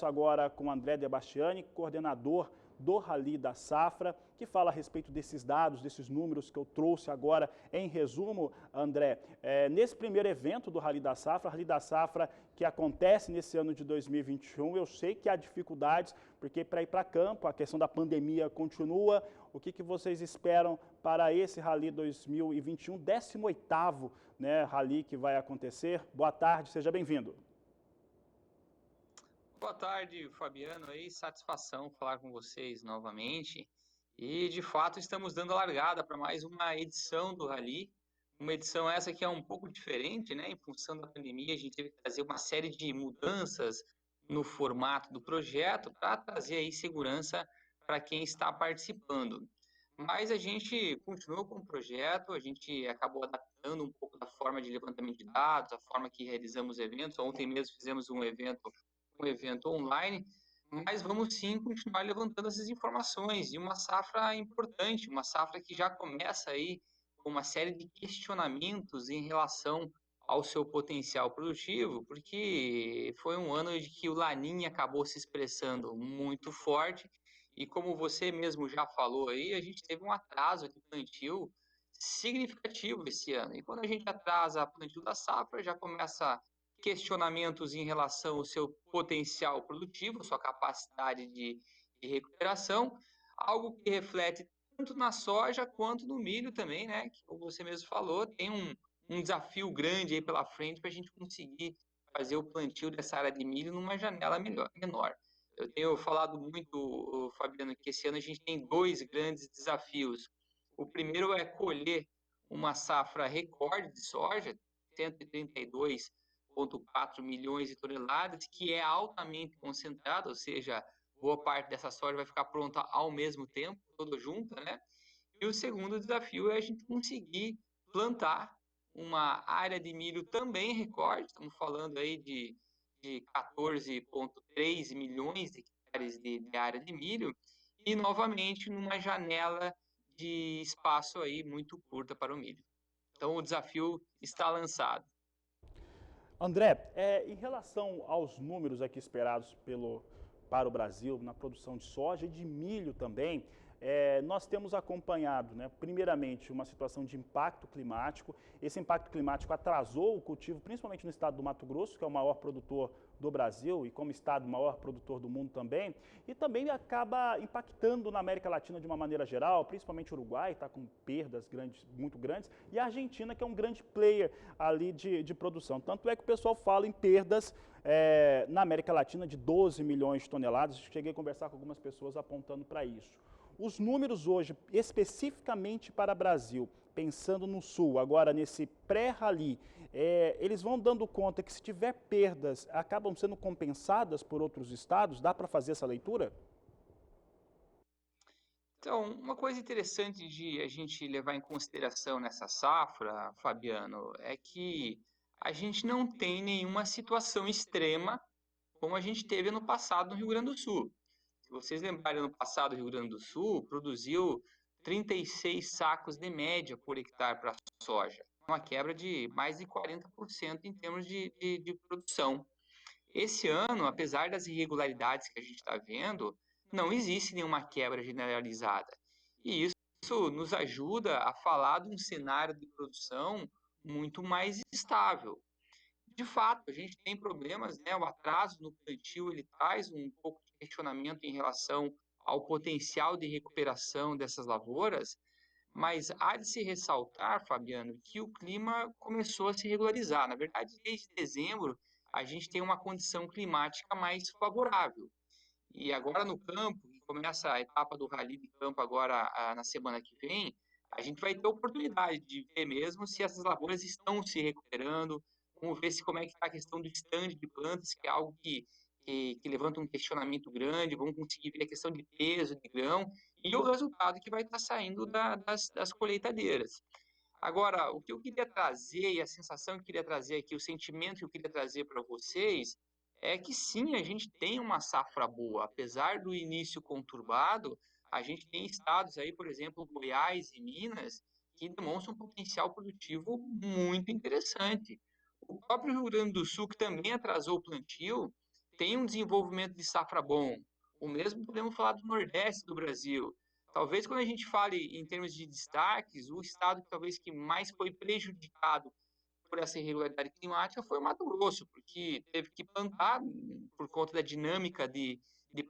Agora com André Debastiani, coordenador do Rally da Safra, que fala a respeito desses dados, desses números que eu trouxe agora em resumo, André. Nesse primeiro evento do Rally da Safra que acontece nesse ano de 2021, eu sei que há dificuldades, porque para ir para campo, a questão da pandemia continua. O que vocês esperam para esse Rally 2021, 18º, né, Rally que vai acontecer? Boa tarde, seja bem-vindo. Boa tarde, Fabiano, aí, satisfação falar com vocês novamente. E, de fato, estamos dando a largada para mais uma edição do Rally, uma edição essa que é um pouco diferente, né? Em função da pandemia, a gente teve que trazer uma série de mudanças no formato do projeto para trazer aí segurança para quem está participando. Mas a gente continuou com o projeto, a gente acabou adaptando um pouco da forma de levantamento de dados, a forma que realizamos eventos. Ontem mesmo fizemos um evento online, mas vamos sim continuar levantando essas informações e uma safra importante, uma safra que já começa aí com uma série de questionamentos em relação ao seu potencial produtivo, porque foi um ano de que o Laninha acabou se expressando muito forte e como você mesmo já falou aí, a gente teve um atraso de plantio significativo esse ano. E quando a gente atrasa o plantio da safra, já começa questionamentos em relação ao seu potencial produtivo, sua capacidade de recuperação, algo que reflete tanto na soja quanto no milho também, né? Que, como você mesmo falou, tem um desafio grande aí pela frente para a gente conseguir fazer o plantio dessa área de milho numa janela menor. Eu tenho falado muito, Fabiano, que esse ano a gente tem dois grandes desafios. O primeiro é colher uma safra recorde de soja, 132,4 milhões de toneladas, que é altamente concentrado, ou seja, boa parte dessa soja vai ficar pronta ao mesmo tempo, toda junta, né? E o segundo desafio é a gente conseguir plantar uma área de milho também recorde, estamos falando aí de 14,3 milhões de hectares de área de milho, e novamente numa janela de espaço aí muito curta para o milho. Então o desafio está lançado. André, em relação aos números aqui esperados para o Brasil na produção de soja e de milho também, nós temos acompanhado, né, primeiramente, uma situação de impacto climático. Esse impacto climático atrasou o cultivo, principalmente no estado do Mato Grosso, que é o maior produtor do Brasil e como estado o maior produtor do mundo também, e também acaba impactando na América Latina de uma maneira geral, principalmente o Uruguai está com perdas muito grandes, e a Argentina, que é um grande player ali de produção. Tanto é que o pessoal fala em perdas na América Latina de 12 milhões de toneladas. Cheguei a conversar com algumas pessoas apontando para isso. Os números hoje, especificamente para o Brasil, pensando no Sul, agora nesse pré-rally, eles vão dando conta que se tiver perdas, acabam sendo compensadas por outros estados? Dá para fazer essa leitura? Então, uma coisa interessante de a gente levar em consideração nessa safra, Fabiano, é que a gente não tem nenhuma situação extrema como a gente teve ano passado no Rio Grande do Sul. Se vocês lembrarem, ano passado o Rio Grande do Sul produziu 36 sacos de média por hectare para soja, uma quebra de mais de 40% em termos de produção. Esse ano, apesar das irregularidades que a gente está vendo, não existe nenhuma quebra generalizada. E isso nos ajuda a falar de um cenário de produção muito mais estável. De fato, a gente tem problemas, né? O atraso no plantio ele traz um pouco de questionamento em relação ao potencial de recuperação dessas lavouras, mas há de se ressaltar, Fabiano, que o clima começou a se regularizar. Na verdade, desde dezembro, a gente tem uma condição climática mais favorável. E agora no campo, que começa a etapa do Rally de Campo agora na semana que vem, a gente vai ter oportunidade de ver mesmo se essas lavouras estão se recuperando, vamos ver se como é que está a questão do stand de plantas, que é algo que levanta um questionamento grande, vamos conseguir ver a questão de peso de grão e o resultado que vai estar saindo das colheitadeiras. Agora, o que eu queria trazer e a sensação que eu queria trazer aqui, o sentimento que eu queria trazer para vocês é que sim, a gente tem uma safra boa, apesar do início conturbado, a gente tem estados aí, por exemplo, Goiás e Minas, que demonstram um potencial produtivo muito interessante. O próprio Rio Grande do Sul, que também atrasou o plantio, tem um desenvolvimento de safra bom. O mesmo podemos falar do Nordeste do Brasil. Talvez quando a gente fale em termos de destaques, o estado talvez que mais foi prejudicado por essa irregularidade climática foi o Mato Grosso, porque teve que plantar por conta da dinâmica de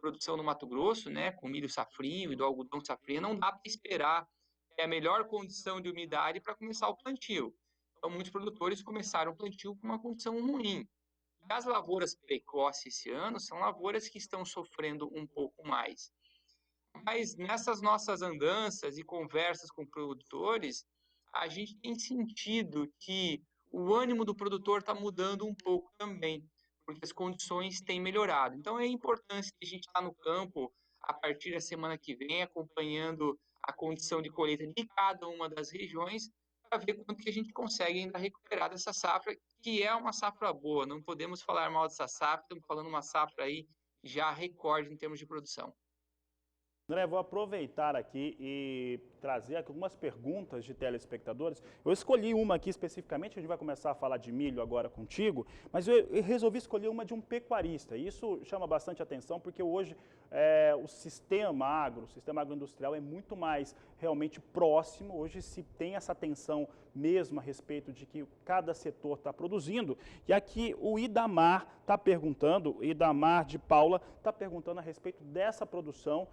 produção no Mato Grosso, né, com milho safrinho e do algodão safrinho, não dá para esperar a melhor condição de umidade para começar o plantio. Então, muitos produtores começaram o plantio com uma condição ruim. E as lavouras precoces esse ano são lavouras que estão sofrendo um pouco mais. Mas nessas nossas andanças e conversas com produtores, a gente tem sentido que o ânimo do produtor está mudando um pouco também, porque as condições têm melhorado. Então é importante que a gente está no campo a partir da semana que vem, acompanhando a condição de colheita de cada uma das regiões, para ver quanto que a gente consegue ainda recuperar dessa safra, que é uma safra boa. Não podemos falar mal dessa safra, estamos falando uma safra aí já recorde em termos de produção. André, vou aproveitar aqui e trazer aqui algumas perguntas de telespectadores. Eu escolhi uma aqui especificamente, a gente vai começar a falar de milho agora contigo, mas eu resolvi escolher uma de um pecuarista. E isso chama bastante atenção porque hoje o o sistema agroindustrial é muito mais realmente próximo. Hoje se tem essa atenção mesmo a respeito de que cada setor está produzindo. E aqui o Idamar está perguntando, o Idamar de Paula está perguntando a respeito dessa produção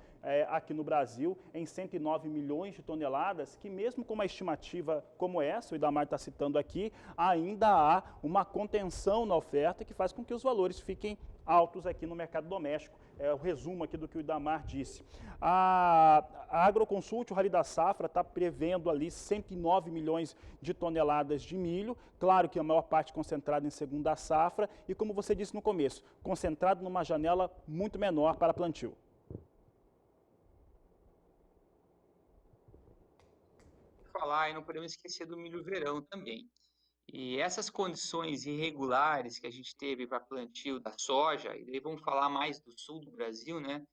aqui no Brasil em 109 milhões de toneladas, que mesmo com uma estimativa como essa, o Idamar está citando aqui, ainda há uma contenção na oferta que faz com que os valores fiquem altos aqui no mercado doméstico. É o resumo aqui do que o Idamar disse. A Agroconsult, o Rally da Safra, está prevendo ali 109 milhões de toneladas de milho, claro que a maior parte concentrada em segunda safra e, como você disse no começo, concentrado numa janela muito menor para plantio. Falar e não podemos esquecer do milho verão também. E essas condições irregulares que a gente teve para plantio da soja, e daí vamos falar mais do sul do Brasil, né?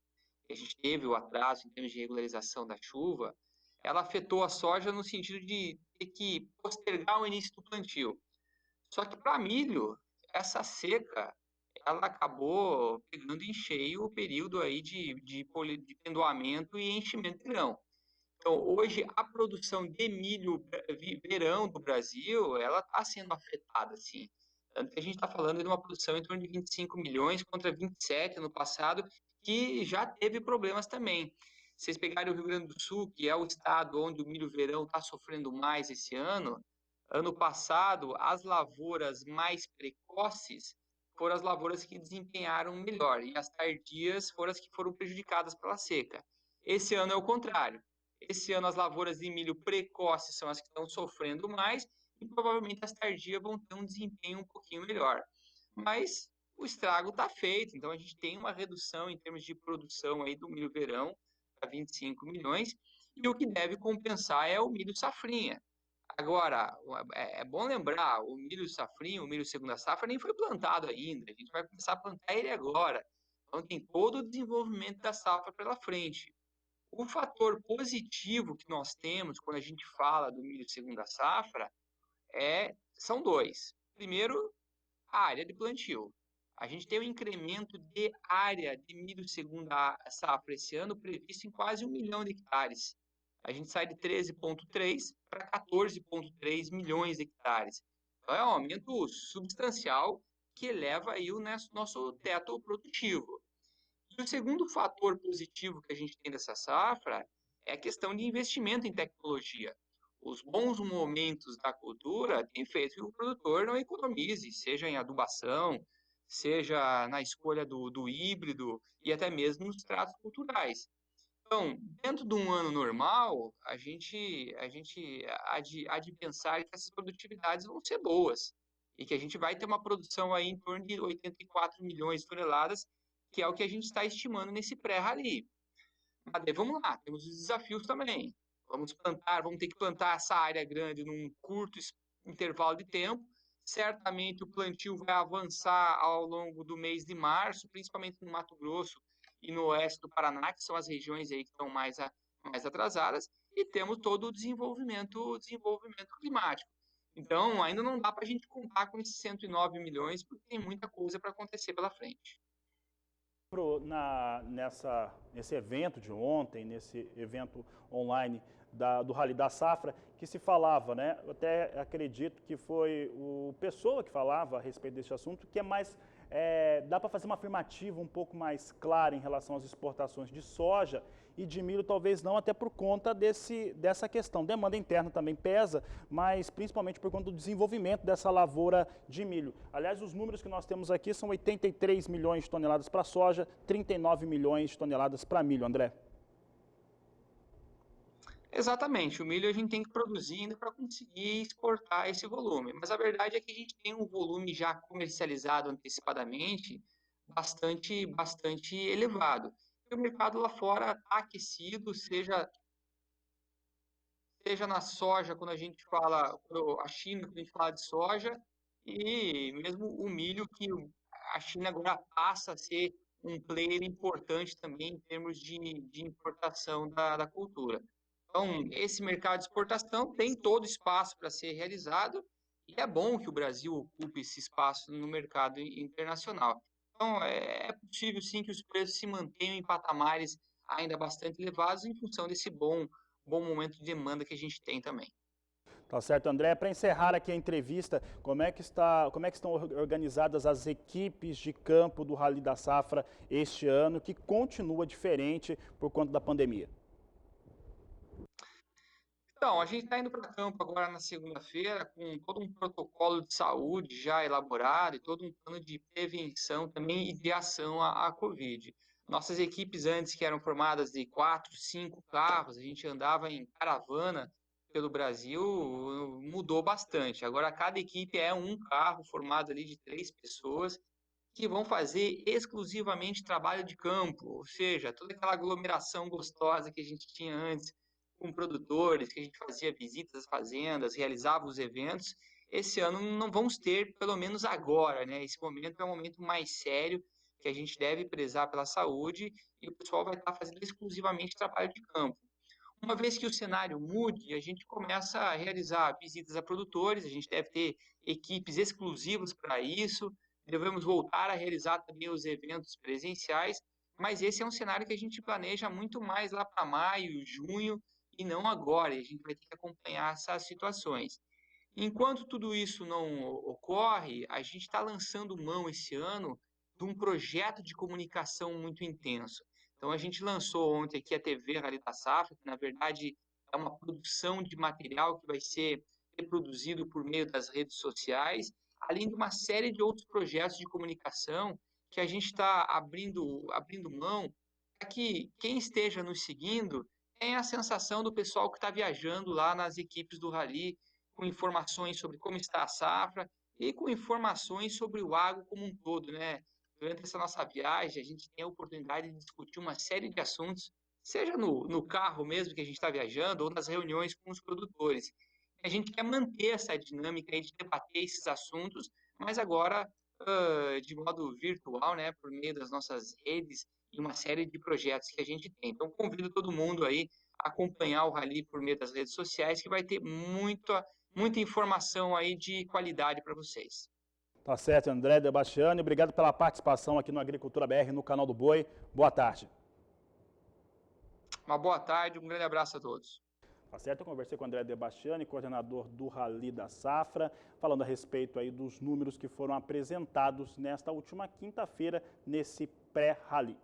Que a gente teve o atraso em termos de regularização da chuva, ela afetou a soja no sentido de ter que postergar o início do plantio. Só que para milho, essa seca, ela acabou pegando em cheio o período aí de pendoamento e enchimento de grão. Então, hoje, a produção de milho verão do Brasil, ela está sendo afetada, sim. Tanto que a gente está falando de uma produção em torno de 25 milhões contra 27 no passado, que já teve problemas também. Vocês pegarem o Rio Grande do Sul, que é o estado onde o milho verão está sofrendo mais esse ano passado, as lavouras mais precoces foram as lavouras que desempenharam melhor, e as tardias foram as que foram prejudicadas pela seca. Esse ano é o contrário. Esse ano as lavouras de milho precoces são as que estão sofrendo mais e provavelmente as tardias vão ter um desempenho um pouquinho melhor. Mas o estrago está feito, então a gente tem uma redução em termos de produção aí do milho verão para 25 milhões e o que deve compensar é o milho safrinha. Agora, é bom lembrar, o milho safrinho, o milho segunda safra nem foi plantado ainda, a gente vai começar a plantar ele agora. Então tem todo o desenvolvimento da safra pela frente. O fator positivo que nós temos quando a gente fala do milho segunda safra são dois. Primeiro, a área de plantio. A gente tem um incremento de área de milho segunda safra esse ano previsto em quase 1 milhão de hectares. A gente sai de 13,3 para 14,3 milhões de hectares. Então é um aumento substancial que eleva aí o nosso teto produtivo. E o segundo fator positivo que a gente tem dessa safra é a questão de investimento em tecnologia. Os bons momentos da cultura têm feito que o produtor não economize, seja em adubação, seja na escolha do híbrido e até mesmo nos tratos culturais. Então, dentro de um ano normal, a gente há de pensar que essas produtividades vão ser boas e que a gente vai ter uma produção aí em torno de 84 milhões de toneladas, que é o que a gente está estimando nesse pré-rally. Mas daí vamos lá, temos os desafios também. Vamos ter que plantar essa área grande num curto intervalo de tempo. Certamente o plantio vai avançar ao longo do mês de março, principalmente no Mato Grosso e no oeste do Paraná, que são as regiões aí que estão mais atrasadas, e temos todo o desenvolvimento climático. Então, ainda não dá para a gente contar com esses 109 milhões, porque tem muita coisa para acontecer pela frente. Nesse evento de ontem, nesse evento online do Rally da Safra, que se falava, né? Eu até acredito que foi o Pessoa que falava a respeito desse assunto, que é mais, dá para fazer uma afirmativa um pouco mais clara em relação às exportações de soja e de milho, talvez não, até por conta dessa questão. Demanda interna também pesa, mas principalmente por conta do desenvolvimento dessa lavoura de milho. Aliás, os números que nós temos aqui são 83 milhões de toneladas para soja, 39 milhões de toneladas para milho, André. Exatamente, o milho a gente tem que produzir ainda para conseguir exportar esse volume. Mas a verdade é que a gente tem um volume já comercializado antecipadamente bastante elevado. E o mercado lá fora está aquecido, seja na soja, quando a gente fala, a China, quando a gente fala de soja, e mesmo o milho, que a China agora passa a ser um player importante também em termos de importação da cultura. Então, esse mercado de exportação tem todo espaço para ser realizado e é bom que o Brasil ocupe esse espaço no mercado internacional. Então, é possível sim que os preços se mantenham em patamares ainda bastante elevados em função desse bom momento de demanda que a gente tem também. Tá certo, André. Para encerrar aqui a entrevista, como é que estão organizadas as equipes de campo do Rally da Safra este ano, que continua diferente por conta da pandemia? Então, a gente está indo para campo agora na segunda-feira com todo um protocolo de saúde já elaborado e todo um plano de prevenção também e de ação à Covid. Nossas equipes antes, que eram formadas de 4, 5 carros, a gente andava em caravana pelo Brasil, mudou bastante. Agora, cada equipe é um carro formado ali de 3 pessoas que vão fazer exclusivamente trabalho de campo, ou seja, toda aquela aglomeração gostosa que a gente tinha antes com produtores, que a gente fazia visitas às fazendas, realizava os eventos. Esse ano não vamos ter, pelo menos agora, né? Esse momento é um momento mais sério, que a gente deve prezar pela saúde e o pessoal vai estar fazendo exclusivamente trabalho de campo. Uma vez que o cenário mude, a gente começa a realizar visitas a produtores, a gente deve ter equipes exclusivas para isso, devemos voltar a realizar também os eventos presenciais, mas esse é um cenário que a gente planeja muito mais lá para maio, junho, e não agora, e a gente vai ter que acompanhar essas situações. Enquanto tudo isso não ocorre, a gente está lançando mão esse ano de um projeto de comunicação muito intenso. Então, a gente lançou ontem aqui a TV Rally da Safra, que na verdade é uma produção de material que vai ser reproduzido por meio das redes sociais, além de uma série de outros projetos de comunicação que a gente está abrindo mão para que quem esteja nos seguindo tenha a sensação do pessoal que está viajando lá nas equipes do Rally, com informações sobre como está a safra e com informações sobre o agro como um todo, né? Durante essa nossa viagem, a gente tem a oportunidade de discutir uma série de assuntos, seja no carro mesmo que a gente está viajando, ou nas reuniões com os produtores. A gente quer manter essa dinâmica aí de debater esses assuntos, mas agora de modo virtual, né, por meio das nossas redes e uma série de projetos que a gente tem. Então, convido todo mundo aí a acompanhar o Rally por meio das redes sociais, que vai ter muita informação aí de qualidade para vocês. Tá certo, André Debastiani. Obrigado pela participação aqui no Agricultura BR, no canal do Boi. Boa tarde. Uma boa tarde, um grande abraço a todos. Tá certo? Eu conversei com o André Debastiani, coordenador do Rally da Safra, falando a respeito aí dos números que foram apresentados nesta última quinta-feira, nesse pré-rally.